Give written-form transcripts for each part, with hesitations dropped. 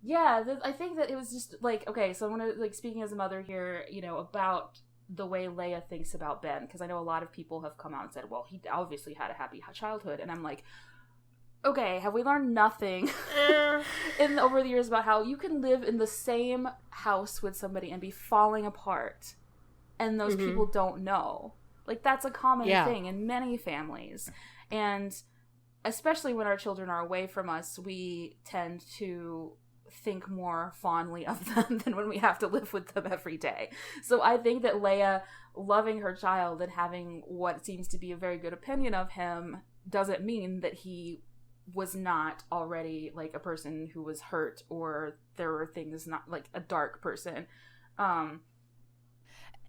Yeah, I think that it was just like, okay, so I'm gonna, like, speaking as a mother here, about the way Leia thinks about Ben, because I know a lot of people have come out and said, well, he obviously had a happy childhood, and I'm like, okay, have we learned nothing over the years about how you can live in the same house with somebody and be falling apart, and those people don't know? Like, that's a common thing in many families, and especially when our children are away from us, we tend to think more fondly of them than when we have to live with them every day. So I think that Leia loving her child and having what seems to be a very good opinion of him doesn't mean that he was not already, like, a person who was hurt, or there were things, not like a dark person. And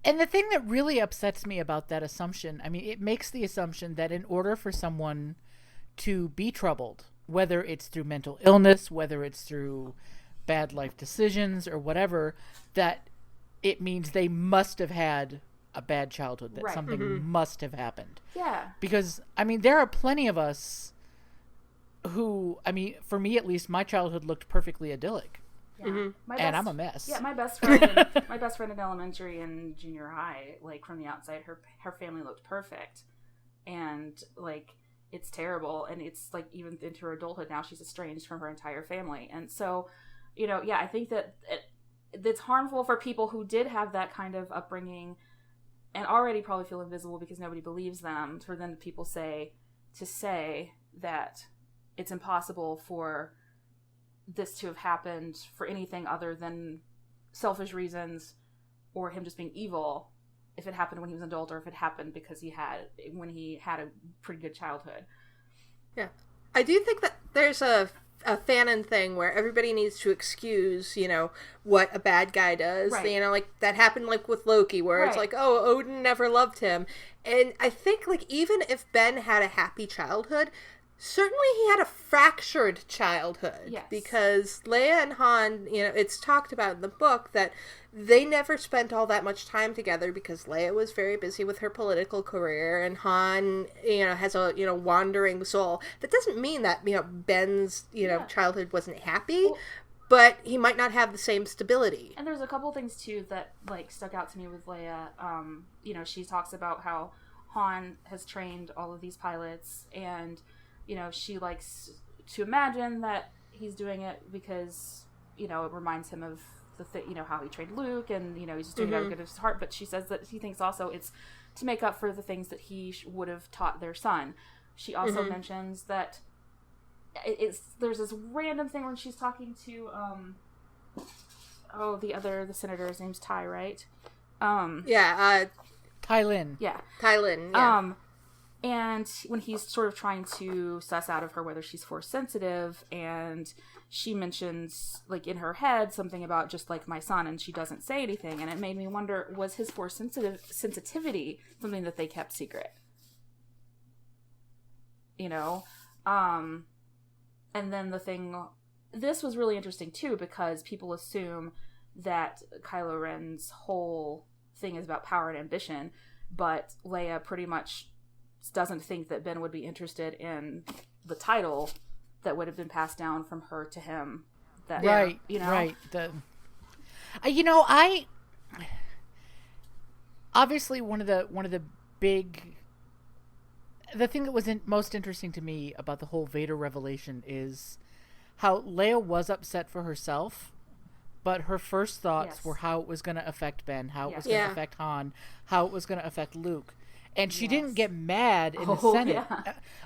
the thing that really upsets me about that assumption, I mean, it makes the assumption that in order for someone to be troubled, whether it's through mental illness, whether it's through bad life decisions or whatever, that it means they must have had a bad childhood, that something must have happened. Yeah. Because, I mean, there are plenty of us who, I mean, for me at least, my childhood looked perfectly idyllic. Yeah. And I'm a mess. Yeah, my best friend in elementary and junior high, like, from the outside, her family looked perfect. And, like, it's terrible, and it's, like, even into her adulthood now, she's estranged from her entire family. And so, I think that it's harmful for people who did have that kind of upbringing and already probably feel invisible because nobody believes them, for then people say that it's impossible for this to have happened for anything other than selfish reasons or him just being evil, if it happened when he was an adult, or if it happened because when he had a pretty good childhood. Yeah. I do think that there's a fanon thing where everybody needs to excuse, what a bad guy does. Right. Like, that happened, like, with Loki, where it's like, oh, Odin never loved him. And I think, like, even if Ben had a happy childhood, certainly he had a fractured childhood. Yes. Because Leia and Han, it's talked about in the book that they never spent all that much time together because Leia was very busy with her political career, and Han, has a, wandering soul. That doesn't mean that, Ben's, childhood wasn't happy, but he might not have the same stability. And there's a couple things, too, that, like, stuck out to me with Leia. She talks about how Han has trained all of these pilots, and she likes to imagine that he's doing it because, it reminds him of how he trained Luke, and, he's just doing it out of good of his heart. But she says that he thinks also it's to make up for the things that he would have taught their son. She also mentions that there's this random thing when she's talking to, the senator, his name's Ty, right? Tylin. Yeah. Tylin, yeah. And when he's sort of trying to suss out of her whether she's force sensitive, and she mentions, like, in her head something about just like my son, and she doesn't say anything, and it made me wonder, was his force sensitivity something that they kept secret? And then this was really interesting too, because people assume that Kylo Ren's whole thing is about power and ambition, but Leia pretty much doesn't think that Ben would be interested in the title that would have been passed down from her to him. Right. I obviously one of the big, the thing that was most interesting to me about the whole Vader revelation is how Leia was upset for herself, but her first thoughts were how it was going to affect Ben, how it was going to affect Han, how it was going to affect Luke. And she didn't get mad in the Senate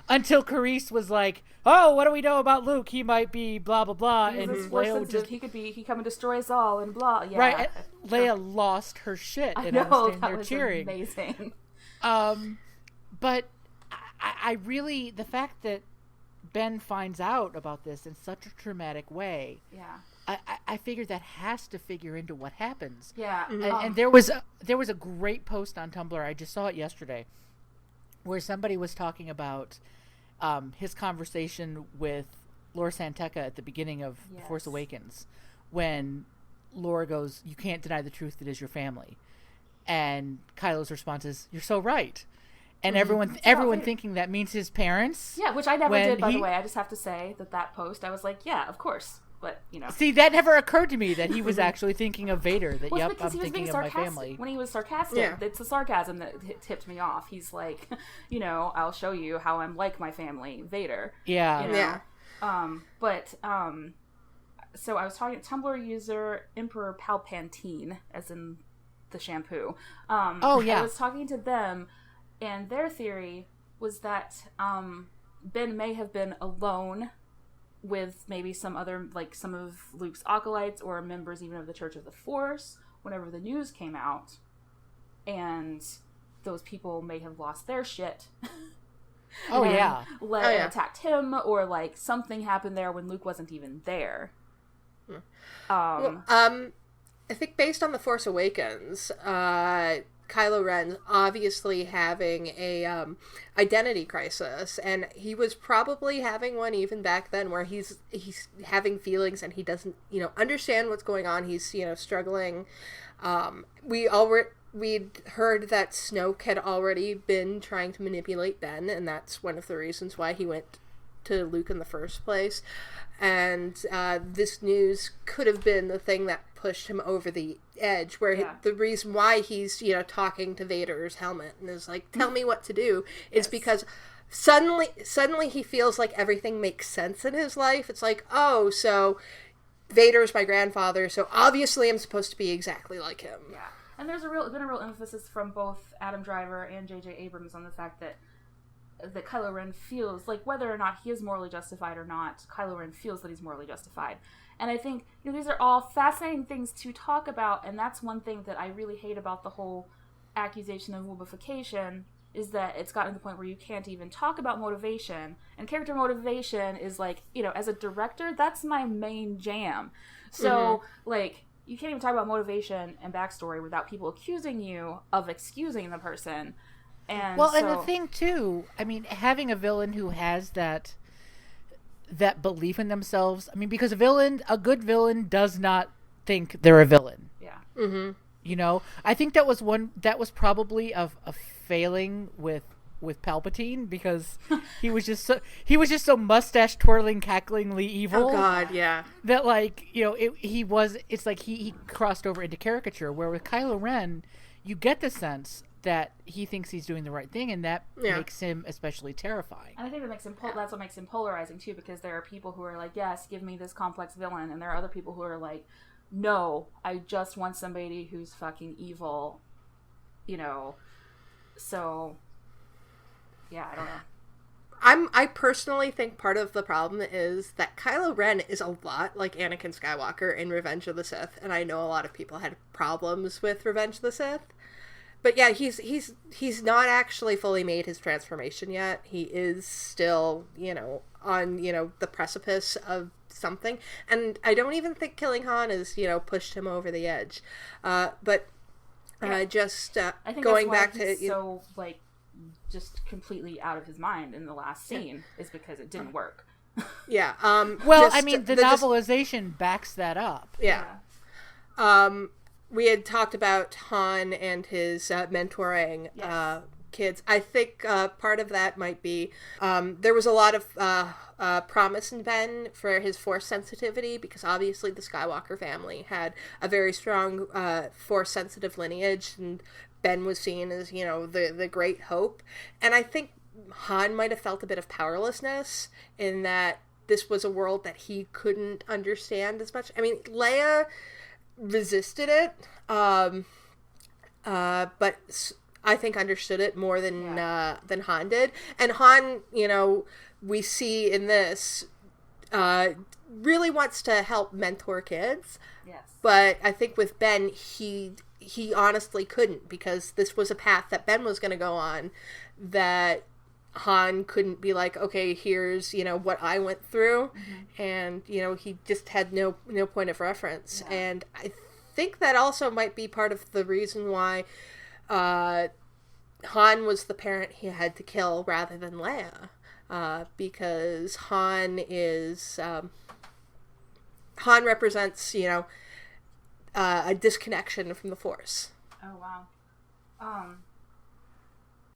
until Carice was like, "Oh, what do we know about Luke? He might be blah blah blah." And Leia he come and destroy us all and blah. Yeah, right. Leia lost her shit, and I was standing there cheering. Amazing. But I really, the fact that Ben finds out about this in such a traumatic way. Yeah. I figured that has to figure into what happens. Yeah. And there was a great post on Tumblr, I just saw it yesterday, where somebody was talking about his conversation with Laura Santeca at the beginning of The Force Awakens, when Laura goes, "You can't deny the truth, it is your family." And Kylo's response is, "You're so right." And everyone thinking that means his parents. Yeah, which I never did, by the way. I just have to say that post, I was like, yeah, of course. But, you know. See, that never occurred to me that he was actually thinking of Vader. That, well, yep, I'm thinking of my family. When he was sarcastic, it's the sarcasm that tipped me off. He's like, you know, I'll show you how I'm like my family, Vader. Yeah. You know? Yeah. So I was talking to Tumblr user Emperor Palpatine, as in the shampoo. Oh, yeah. I was talking to them, and their theory was that Ben may have been alone with maybe some other, like some of Luke's acolytes or members even of the Church of the Force whenever the news came out, and those people may have lost their shit. Leia attacked him, or like something happened there when Luke wasn't even there. I think based on The Force Awakens, Kylo Ren obviously having a identity crisis, and he was probably having one even back then, where he's having feelings and he doesn't, you know, understand what's going on. He's, you know, struggling. We'd heard that Snoke had already been trying to manipulate Ben, and that's one of the reasons why he went to Luke in the first place. And this news could have been the thing that pushed him over the edge, where the reason why he's, you know, talking to Vader's helmet and is like, tell me what to do, is because suddenly he feels like everything makes sense in his life. It's like, oh, so Vader's my grandfather, so obviously I'm supposed to be exactly like him. Yeah. And there's been a real emphasis from both Adam Driver and J.J. Abrams on the fact that Kylo Ren feels like, whether or not he is morally justified or not, Kylo Ren feels that he's morally justified. And I think, you know, these are all fascinating things to talk about, and that's one thing that I really hate about the whole accusation of woobification, is that it's gotten to the point where you can't even talk about motivation. And character motivation is like, you know, as a director, that's my main jam. So, like, you can't even talk about motivation and backstory without people accusing you of excusing the person. And and the thing too, I mean, having a villain who has that belief in themselves. I mean, because a good villain does not think they're a villain. Yeah. Mm-hmm. You know, I think that was probably a failing with Palpatine, because he was just so mustache twirling, cacklingly evil. Oh God, yeah. That, like, you know, it's like he crossed over into caricature. Where with Kylo Ren, you get the sense that he thinks he's doing the right thing, and that makes him especially terrifying. And I think that's what makes him polarizing too, because there are people who are like, yes, give me this complex villain, and there are other people who are like, no, I just want somebody who's fucking evil, you know. So yeah, I don't know. I personally think part of the problem is that Kylo Ren is a lot like Anakin Skywalker in Revenge of the Sith, and I know a lot of people had problems with Revenge of the Sith. But yeah, he's not actually fully made his transformation yet. He is still, you know, on, you know, the precipice of something. And I don't even think killing Han has, you know, pushed him over the edge. I think going back to so like just completely out of his mind in the last scene is because it didn't work. Yeah. I mean, the novelization backs that up. Yeah. We had talked about Han and his mentoring kids. I think part of that might be there was a lot of promise in Ben for his Force sensitivity, because obviously the Skywalker family had a very strong Force-sensitive lineage, and Ben was seen as, you know, the great hope. And I think Han might have felt a bit of powerlessness in that this was a world that he couldn't understand as much. I mean, Leia resisted it, but I think understood it more than Han did. And Han, you know, we see in this really wants to help mentor kids. Yes. But I think with Ben, he honestly couldn't, because this was a path that Ben was going to go on that Han couldn't be like, okay, here's, you know, what I went through. Mm-hmm. And, you know, he just had no point of reference. Yeah. And I think that also might be part of the reason why Han was the parent he had to kill rather than Leia. Because Han represents, you know, a disconnection from the Force. Oh, wow.